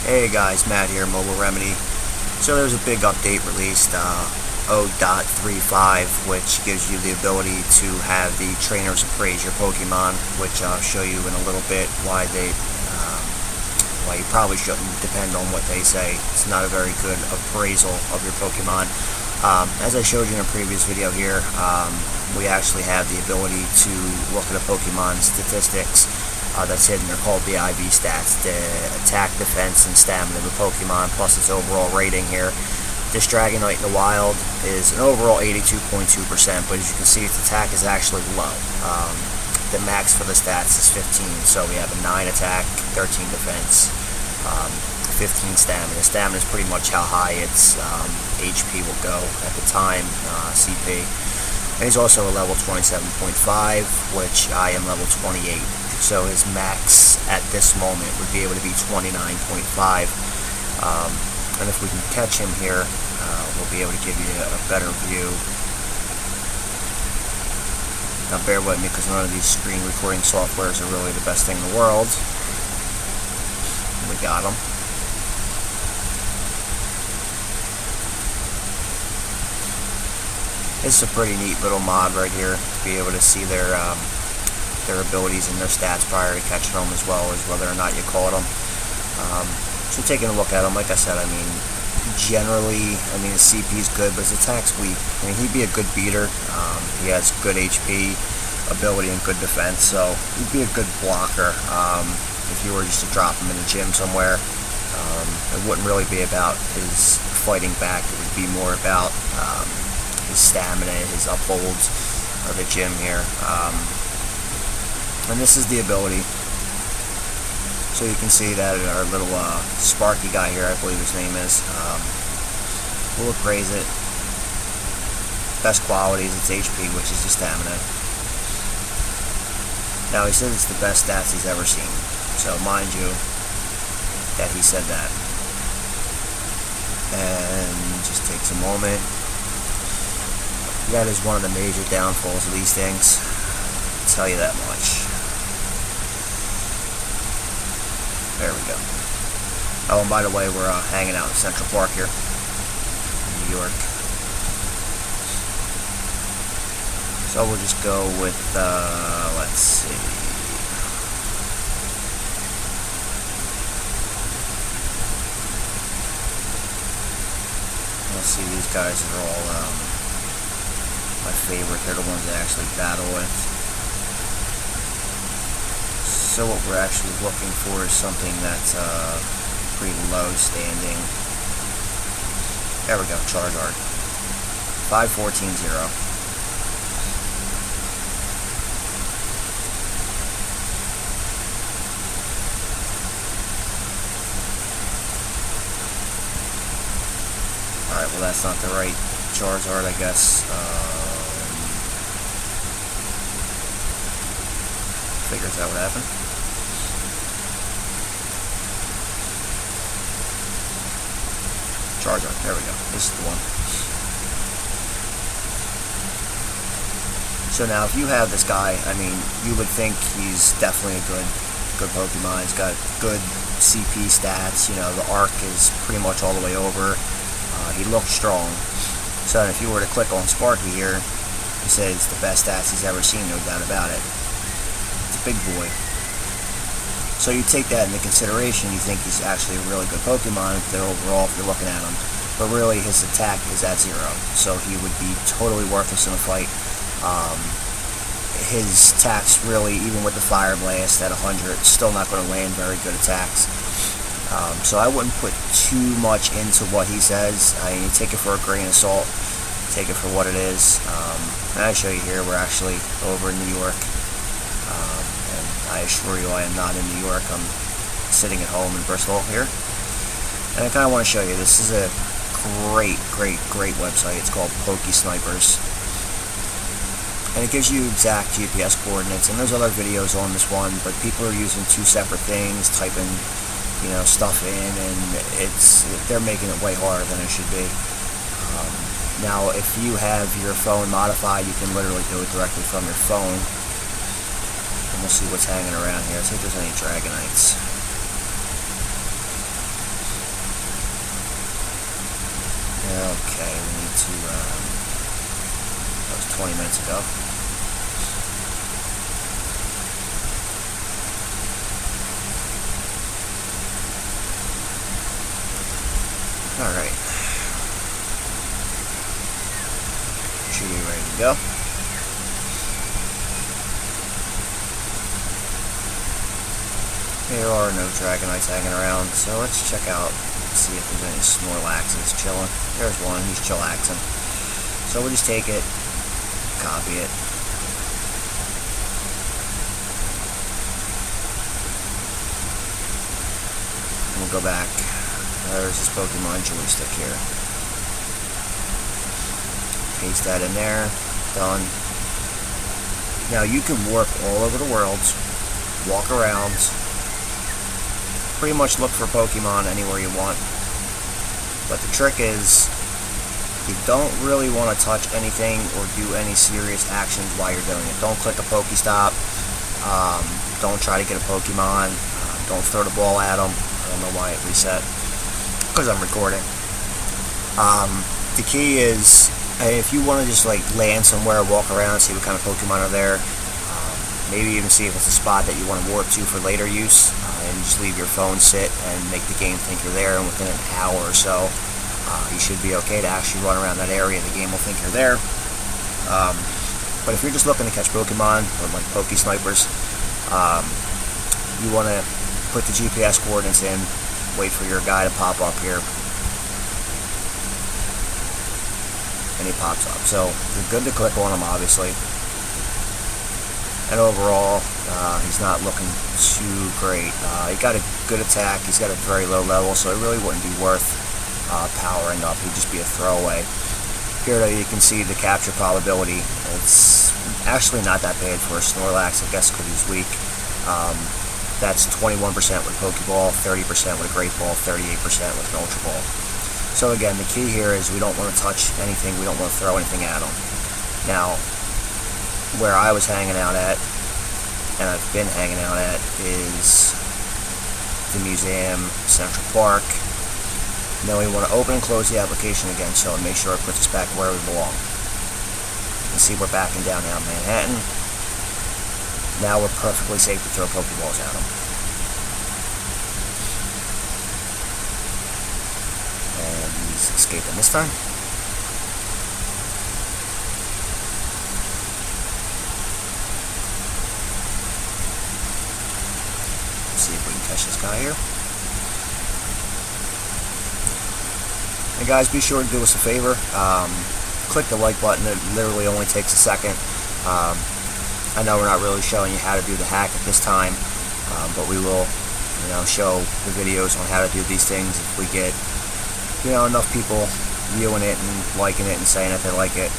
Hey guys, Matt here, Mobile Remedy. So there's a big update released, 0.35, which gives you the ability to have the trainers appraise your Pokemon, which I'll show you in a little bit why you probably shouldn't depend on what they say. It's not a very good appraisal of your Pokemon. As I showed you in a previous video here, we actually have the ability to look at a Pokemon's statistics. That's hidden. They're called the IV stats, the attack, defense, and stamina of the Pokemon, plus its overall rating here. This Dragonite in the wild is an overall 82.2%, but as you can see, its attack is actually low. The max for the stats is 15, so we have a 9 attack, 13 defense, 15 stamina. Stamina is pretty much how high its HP will go at the time, CP. And he's also a level 27.5, which I am level 28. So his max at this moment would be able to be 29.5. And if we can catch him here, we'll be able to give you a better view. Now bear with me because none of these screen recording softwares are really the best thing in the world. We got him. This is a pretty neat little mod right here to be able to see their abilities and their stats prior to catching them, as well as whether or not you caught them. So taking a look at him, like I said, generally, his CP is good, but his attack's weak. He'd be a good beater. He has good HP, ability, and good defense, so he'd be a good blocker if you were just to drop him in a gym somewhere. It wouldn't really be about his fighting back. It would be more about his stamina, his upholds of the gym here. And this is the ability. So you can see that our little Sparky guy here, I believe his name is, we'll appraise it. Best quality is its HP, which is the stamina. Now he says it's the best stats he's ever seen. So mind you that he said that. And just takes a moment. That is one of the major downfalls of these things. I'll tell you that much. There we go. Oh, and by the way, we're hanging out in Central Park here in New York. So we'll just go with, let's see. Let's see, these guys are all my favorite. They're the ones that I actually battle with. So what we're actually looking for is something that's pretty low standing. There we go, Charizard. 5140. Alright, well that's not the right Charizard, I guess. Figures out what happened. Charizard, there we go. This is the one. So now, if you have this guy, you would think he's definitely a good Pokemon. He's got good CP stats. The arc is pretty much all the way over. He looks strong. So if you were to click on Sparky here, he says it's the best stats he's ever seen, no doubt about it. It's a big boy. So you take that into consideration, you think he's actually a really good Pokemon overall if you're looking at him. But really, his attack is at 0, so he would be totally worthless in a fight. His attacks really, even with the Fire Blast at 100, still not going to land very good attacks. So I wouldn't put too much into what he says. You take it for a grain of salt, take it for what it is. And I show you here, we're actually over in New York. I assure you I am not in New York. I'm sitting at home in Bristol here. And I kind of want to show you, this is a great website. It's called PokeSnipers. And it gives you exact GPS coordinates. And there's other videos on this one, but people are using two separate things, typing, stuff in, and they're making it way harder than it should be. Now, if you have your phone modified, you can literally do it directly from your phone. And we'll see what's hanging around here. Let's see if there's any Dragonites. to, that was 20 minutes ago. Alright. Should be ready to go. There are no Dragonites hanging around, so let's check out, see if there's any Snorlaxes chilling. There's one, he's chillaxing. So we'll just take it, copy it. And we'll go back. There's this Pokemon joystick here. Paste that in there, done. Now you can warp all over the world, walk around, pretty much look for Pokemon anywhere you want. But the trick is, you don't really want to touch anything or do any serious actions while you're doing it. Don't click a Pokestop. Don't try to get a Pokemon. Don't throw the ball at them. I don't know why it reset. Because I'm recording. The key is, if you want to just like land somewhere, walk around, see what kind of Pokemon are there. Maybe even see if it's a spot that you want to warp to for later use, and just leave your phone sit and make the game think you're there, and within an hour or so, you should be okay to actually run around that area. The game will think you're there. But if you're just looking to catch Pokemon, or like Poke Snipers, you want to put the GPS coordinates in, wait for your guy to pop up here, and he pops up. So you're good to click on him, obviously. And overall, he's not looking too great. He got a good attack. He's got a very low level, so it really wouldn't be worth powering up. He'd just be a throwaway. Here you can see the capture probability. It's actually not that bad for a Snorlax, I guess, because he's weak. That's 21% with a Pokeball, 30% with a Great Ball, 38% with an Ultra Ball. So again, the key here is we don't want to touch anything. We don't want to throw anything at him. Now, where I was hanging out at, and I've been hanging out at, is the museum, Central Park. Now we want to open and close the application again, so make sure it puts us back where we belong. You can see we're back in downtown Manhattan. Now we're perfectly safe to throw Pokeballs at them. And he's escaping this time. See if we can catch this guy here. And guys, be sure to do us a favor. Click the like button. It literally only takes a second. I know we're not really showing you how to do the hack at this time, but we will, show the videos on how to do these things if we get, enough people viewing it and liking it and saying that they like it.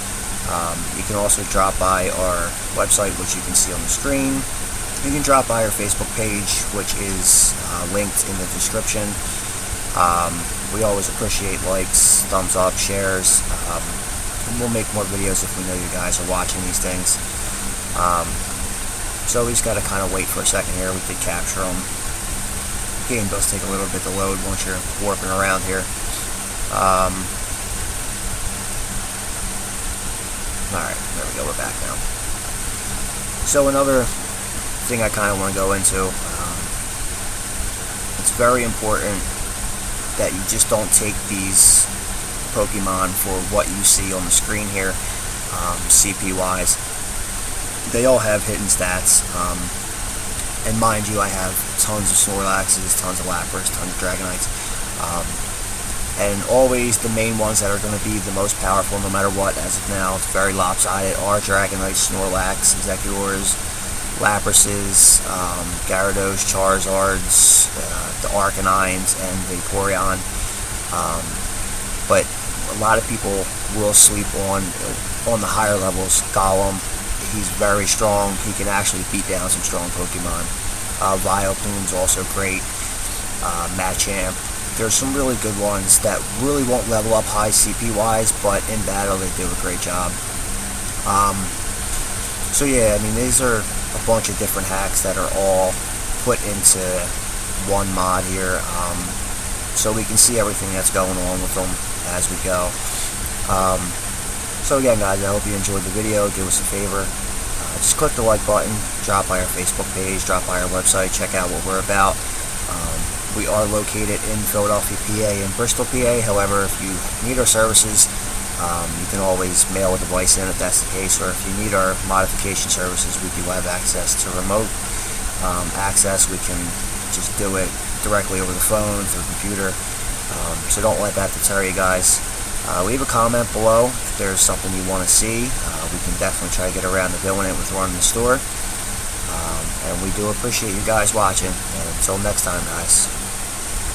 You can also drop by our website, which you can see on the screen. You can drop by our Facebook page, which is linked in the description. We always appreciate likes, thumbs up, shares, and we'll make more videos if we know you guys are watching these things. So we just got to kind of wait for a second here. We did capture them. The game does take a little bit to load once you're warping around here. Alright, there we go, we're back now. So another thing I kind of want to go into, it's very important that you just don't take these Pokemon for what you see on the screen here, CP wise. They all have hidden stats, and mind you, I have tons of Snorlaxes, tons of Lapras, tons of Dragonites, and always the main ones that are going to be the most powerful no matter what. As of now, it's very lopsided, are Dragonites, Snorlax, Execuors, Laprases, Gyarados, Charizards, the Arcanines, and Vaporeon. But a lot of people will sleep on the higher levels. Golem, he's very strong. He can actually beat down some strong Pokemon. Vileplume's also great. Machamp. There's some really good ones that really won't level up high CP wise, but in battle they do a great job. So yeah, I mean, these are a bunch of different hacks that are all put into one mod here, so we can see everything that's going on with them as we go. So again, guys, I hope you enjoyed the video. Do us a favor, just click the like button, drop by our Facebook page, drop by our website, check out what we're about. We are located in Philadelphia, PA and Bristol, PA. However, if you need our services, you can always mail a device in if that's the case, or if you need our modification services, we do have access to remote access. We can just do it directly over the phone, through the computer. So don't let that deter you, guys. Leave a comment below if there's something you want to see. We can definitely try to get around to doing it with running the store. And we do appreciate you guys watching. And until next time, guys.